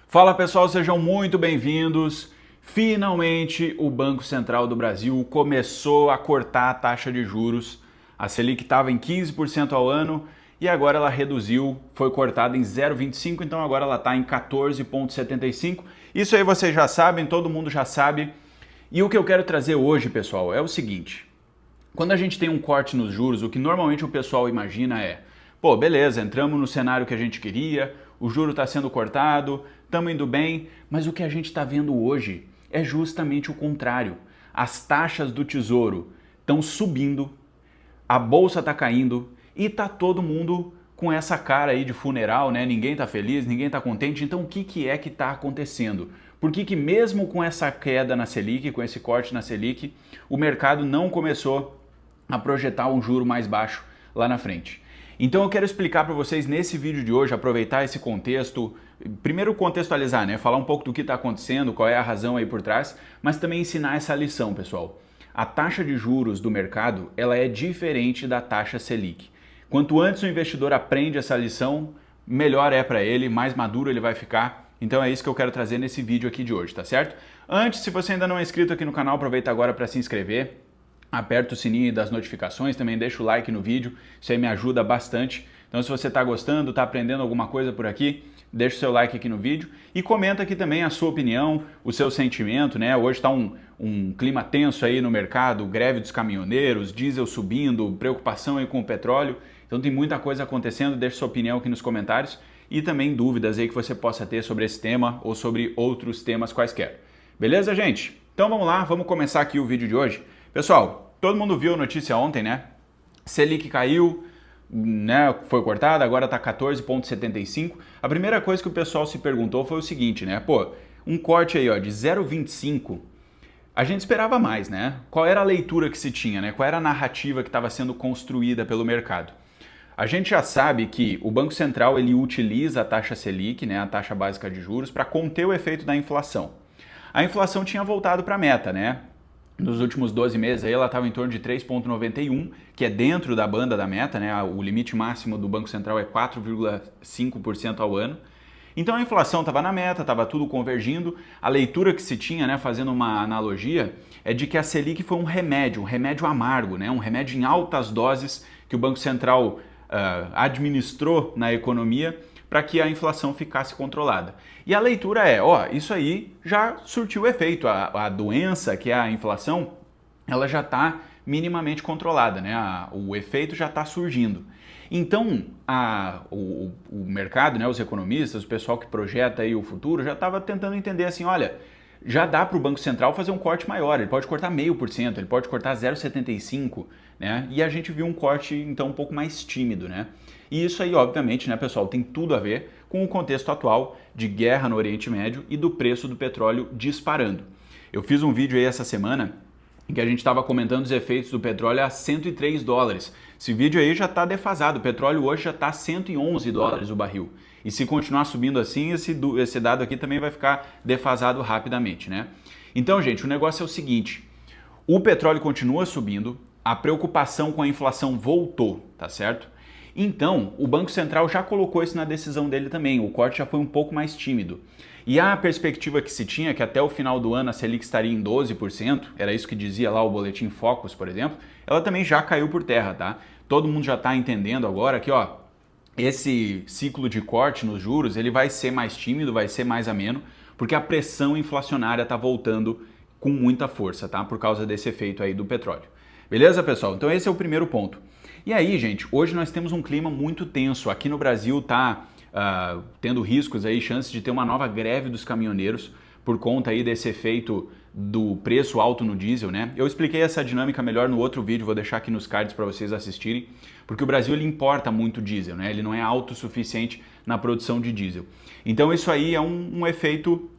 Fala pessoal, sejam muito bem-vindos. Finalmente o Banco Central do Brasil começou a cortar a taxa de juros. A Selic estava em 15% ao ano e agora ela reduziu, foi cortada em 0,25%, então agora ela está em 14,75%. Isso aí vocês já sabem, todo mundo já sabe. E o que eu quero trazer hoje, pessoal, é o seguinte. Quando a gente tem um corte nos juros, o que normalmente o pessoal imagina é: pô, beleza, entramos no cenário que a gente queria, o juro está sendo cortado, estamos indo bem, mas o que a gente está vendo hoje é justamente o contrário. As taxas do Tesouro estão subindo, a bolsa está caindo e está todo mundo com essa cara aí de funeral, né? Ninguém está feliz, ninguém está contente. Então o que é que está acontecendo? Por que mesmo com essa queda na Selic, com esse corte na Selic, o mercado não começou a projetar um juro mais baixo lá na frente? Então eu quero explicar para vocês nesse vídeo de hoje, aproveitar esse contexto, primeiro contextualizar, né? Falar um pouco do que está acontecendo, qual é a razão aí por trás, mas também ensinar essa lição, pessoal. A taxa de juros do mercado, ela é diferente da taxa Selic. Quanto antes o investidor aprende essa lição, melhor é para ele, mais maduro ele vai ficar. Então é isso que eu quero trazer nesse vídeo aqui de hoje, tá certo? Antes, se você ainda não é inscrito aqui no canal, aproveita agora para se inscrever. Aperta o sininho das notificações, também deixa o like no vídeo, isso aí me ajuda bastante. Então se você está gostando, está aprendendo alguma coisa por aqui, deixa o seu like aqui no vídeo e comenta aqui também a sua opinião, o seu sentimento, né? Hoje está um clima tenso aí no mercado, greve dos caminhoneiros, diesel subindo, preocupação aí com o petróleo. Então tem muita coisa acontecendo, deixa sua opinião aqui nos comentários e também dúvidas aí que você possa ter sobre esse tema ou sobre outros temas quaisquer. Beleza, gente? Então vamos lá, vamos começar aqui o vídeo de hoje. Pessoal, todo mundo viu a notícia ontem, né? Selic caiu, né? Foi cortada, agora está 14,75. A primeira coisa que o pessoal se perguntou foi o seguinte, né? Pô, um corte aí ó, de 0,25, a gente esperava mais, né? Qual era a leitura que se tinha, né? Qual era a narrativa que estava sendo construída pelo mercado? A gente já sabe que o Banco Central ele utiliza a taxa Selic, né? A taxa básica de juros, para conter o efeito da inflação. A inflação tinha voltado para a meta, né? Nos últimos 12 meses aí ela estava em torno de 3,91, que é dentro da banda da meta, né? O limite máximo do Banco Central é 4,5% ao ano. Então a inflação estava na meta, estava tudo convergindo. A leitura que se tinha, né, fazendo uma analogia, é de que a Selic foi um remédio amargo, né? Um remédio em altas doses que o Banco Central administrou na economia para que a inflação ficasse controlada. E a leitura é, ó, isso aí já surtiu efeito, a doença que é a inflação, ela já está minimamente controlada, né? O efeito já está surgindo. Então, o mercado, né, os economistas, o pessoal que projeta aí o futuro, já estava tentando entender assim, olha, já dá para o Banco Central fazer um corte maior, ele pode cortar 0,5%, ele pode cortar 0,75%, né? E a gente viu um corte, então, um pouco mais tímido, né? E isso aí, obviamente, né, pessoal, tem tudo a ver com o contexto atual de guerra no Oriente Médio e do preço do petróleo disparando. Eu fiz um vídeo aí essa semana em que a gente estava comentando os efeitos do petróleo a 103 dólares. Esse vídeo aí já está defasado, o petróleo hoje já está a 111 dólares o barril. E se continuar subindo assim, esse dado aqui também vai ficar defasado rapidamente, né? Então, gente, o negócio é o seguinte, o petróleo continua subindo, a preocupação com a inflação voltou, tá certo? Então, o Banco Central já colocou isso na decisão dele também, o corte já foi um pouco mais tímido. E a perspectiva que se tinha, que até o final do ano a Selic estaria em 12%, era isso que dizia lá o boletim Focus, por exemplo, ela também já caiu por terra, tá? Todo mundo já está entendendo agora que, ó, esse ciclo de corte nos juros, ele vai ser mais tímido, vai ser mais ameno, porque a pressão inflacionária está voltando com muita força, tá? Por causa desse efeito aí do petróleo. Beleza, pessoal? Então esse é o primeiro ponto. E aí, gente, hoje nós temos um clima muito tenso. Aqui no Brasil tá tendo riscos aí, chances de ter uma nova greve dos caminhoneiros por conta aí desse efeito do preço alto no diesel, né? Eu expliquei essa dinâmica melhor no outro vídeo, vou deixar aqui nos cards para vocês assistirem, porque o Brasil ele importa muito diesel, né? Ele não é autossuficiente na produção de diesel. Então isso aí é um efeito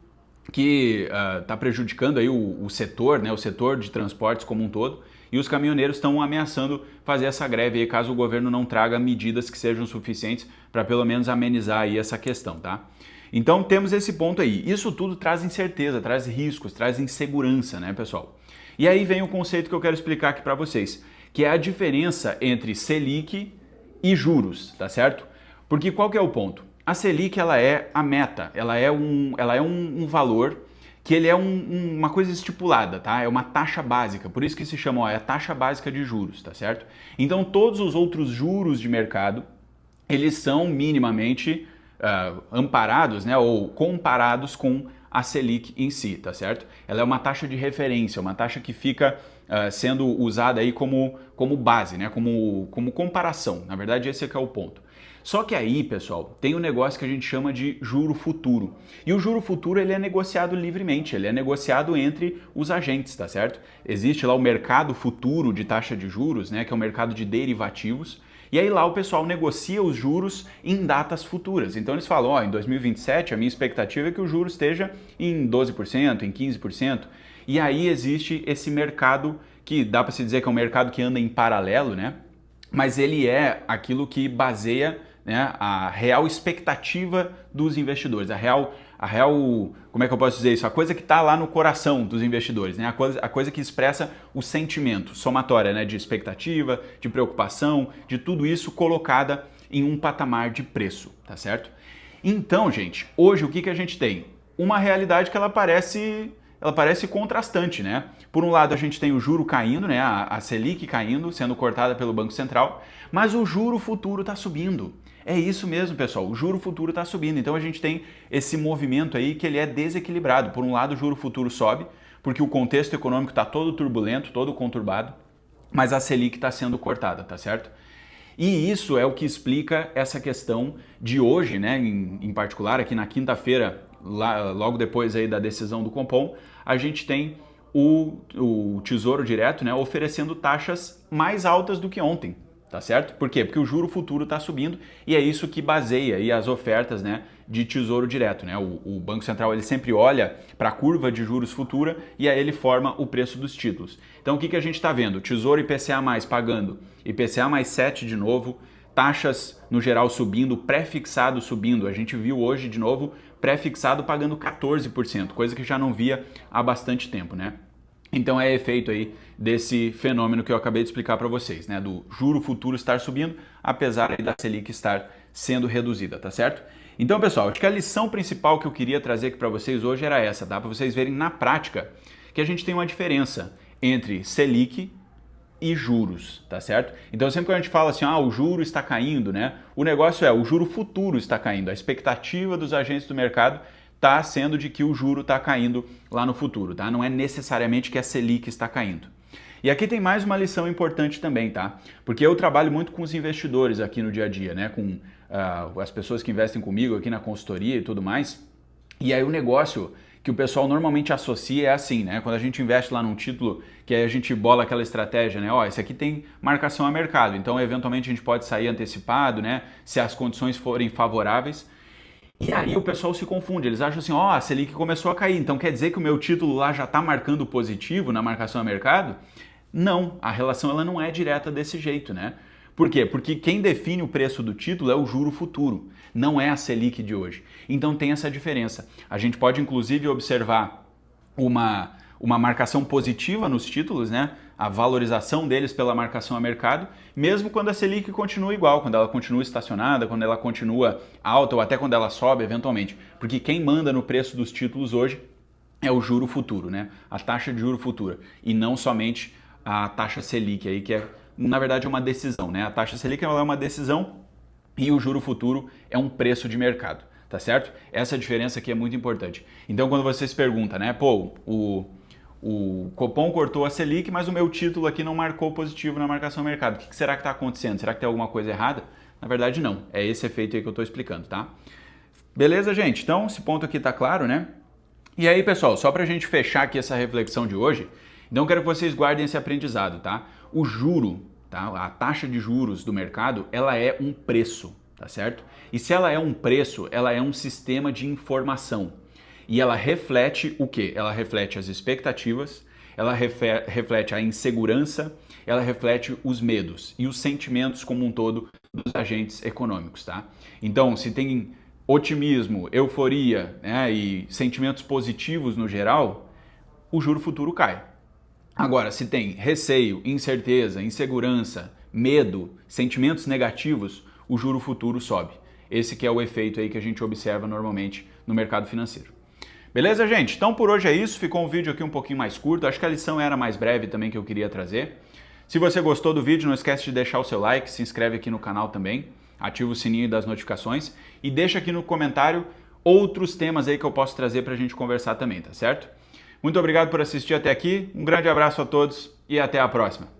que está prejudicando aí o setor, né? O setor de transportes como um todo. E os caminhoneiros estão ameaçando fazer essa greve aí, caso o governo não traga medidas que sejam suficientes para pelo menos amenizar aí essa questão, tá? Então temos esse ponto aí. Isso tudo traz incerteza, traz riscos, traz insegurança, né, pessoal? E aí vem o conceito que eu quero explicar aqui para vocês, que é a diferença entre Selic e juros, tá certo? Porque qual que é o ponto? A Selic, ela é a meta, ela é um valor que ele é uma coisa estipulada, tá? É uma taxa básica, por isso que se chama, ó, é a taxa básica de juros, tá certo? Então todos os outros juros de mercado, eles são minimamente amparados, né, ou comparados com a Selic em si, tá certo? Ela é uma taxa de referência, uma taxa que fica sendo usada aí como base, né, como comparação. Na verdade, esse é que é o ponto. Só que aí, pessoal, tem um negócio que a gente chama de juro futuro. E o juro futuro, ele é negociado livremente, ele é negociado entre os agentes, tá certo? Existe lá o mercado futuro de taxa de juros, né, que é o mercado de derivativos. E aí lá o pessoal negocia os juros em datas futuras. Então eles falam, ó, em 2027 a minha expectativa é que o juro esteja em 12%, em 15%. E aí existe esse mercado que dá para se dizer que é um mercado que anda em paralelo, né? Mas ele é aquilo que baseia, né, a real expectativa dos investidores, a real, como é que eu posso dizer isso? A coisa que está lá no coração dos investidores, né? A coisa que expressa o sentimento, somatória, né, de expectativa, de preocupação, de tudo isso colocada em um patamar de preço, tá certo? Então, gente, hoje o que a gente tem? Uma realidade que ela parece contrastante, né? Por um lado, a gente tem o juro caindo, né? A Selic caindo, sendo cortada pelo Banco Central, mas o juro futuro está subindo. É isso mesmo, pessoal, o juro futuro está subindo. Então a gente tem esse movimento aí que ele é desequilibrado. Por um lado, o juro futuro sobe, porque o contexto econômico está todo turbulento, todo conturbado, mas a Selic está sendo cortada, tá certo? E isso é o que explica essa questão de hoje, né? Em particular, aqui na quinta-feira, logo depois aí da decisão do Copom, a gente tem o Tesouro Direto, né, oferecendo taxas mais altas do que ontem, tá certo? Por quê? Porque o juro futuro está subindo e é isso que baseia aí as ofertas, né, de Tesouro Direto, né? O Banco Central ele sempre olha para a curva de juros futura e aí ele forma o preço dos títulos. Então o que a gente está vendo? Tesouro IPCA+ pagando IPCA+ 7 de novo, taxas no geral subindo, pré-fixado subindo. A gente viu hoje de novo pré-fixado pagando 14%, coisa que já não via há bastante tempo, né? Então é efeito aí desse fenômeno que eu acabei de explicar para vocês, né? Do juro futuro estar subindo, apesar aí da Selic estar sendo reduzida, tá certo? Então, pessoal, acho que a lição principal que eu queria trazer aqui para vocês hoje era essa, tá? Para vocês verem na prática que a gente tem uma diferença entre Selic e juros, tá certo? Então sempre que a gente fala assim, o juro está caindo, né? O negócio é, o juro futuro está caindo, a expectativa dos agentes do mercado está sendo de que o juro está caindo lá no futuro, tá? Não é necessariamente que a Selic está caindo. E aqui tem mais uma lição importante também, tá? Porque eu trabalho muito com os investidores aqui no dia a dia, né? Com as pessoas que investem comigo aqui na consultoria e tudo mais. E aí o negócio que o pessoal normalmente associa é assim, né? Quando a gente investe lá num título, que aí a gente bola aquela estratégia, né? Ó, esse aqui tem marcação a mercado, então eventualmente a gente pode sair antecipado, né? Se as condições forem favoráveis. E aí o pessoal se confunde, eles acham assim, ó, a Selic começou a cair, então quer dizer que o meu título lá já está marcando positivo na marcação a mercado? Não, a relação ela não é direta desse jeito, né? Por quê? Porque quem define o preço do título é o juro futuro, não é a Selic de hoje. Então tem essa diferença. A gente pode inclusive observar uma marcação positiva nos títulos, né? A valorização deles pela marcação a mercado, mesmo quando a Selic continua igual, quando ela continua estacionada, quando ela continua alta ou até quando ela sobe eventualmente. Porque quem manda no preço dos títulos hoje é o juro futuro, né? A taxa de juro futura e não somente a taxa Selic aí, que é, na verdade, uma decisão, né? A taxa Selic ela é uma decisão e o juro futuro é um preço de mercado, tá certo? Essa diferença aqui é muito importante. Então, quando você se pergunta, né? Pô, o Copom cortou a Selic, mas o meu título aqui não marcou positivo na marcação do mercado. O que será que está acontecendo? Será que tem alguma coisa errada? Na verdade, não. É esse efeito aí que eu estou explicando, tá? Beleza, gente? Então, esse ponto aqui está claro, né? E aí, pessoal, só para a gente fechar aqui essa reflexão de hoje, então eu quero que vocês guardem esse aprendizado, tá? O juro, tá? A taxa de juros do mercado, ela é um preço, tá certo? E se ela é um preço, ela é um sistema de informação. E ela reflete o quê? Ela reflete as expectativas, ela reflete a insegurança, ela reflete os medos e os sentimentos como um todo dos agentes econômicos, tá? Então, se tem otimismo, euforia, né, e sentimentos positivos no geral, o juro futuro cai. Agora, se tem receio, incerteza, insegurança, medo, sentimentos negativos, o juro futuro sobe. Esse que é o efeito aí que a gente observa normalmente no mercado financeiro. Beleza, gente? Então por hoje é isso. Ficou um vídeo aqui um pouquinho mais curto. Acho que a lição era mais breve também que eu queria trazer. Se você gostou do vídeo, não esquece de deixar o seu like, se inscreve aqui no canal também, ativa o sininho das notificações e deixa aqui no comentário outros temas aí que eu posso trazer pra gente conversar também, tá certo? Muito obrigado por assistir até aqui, um grande abraço a todos e até a próxima.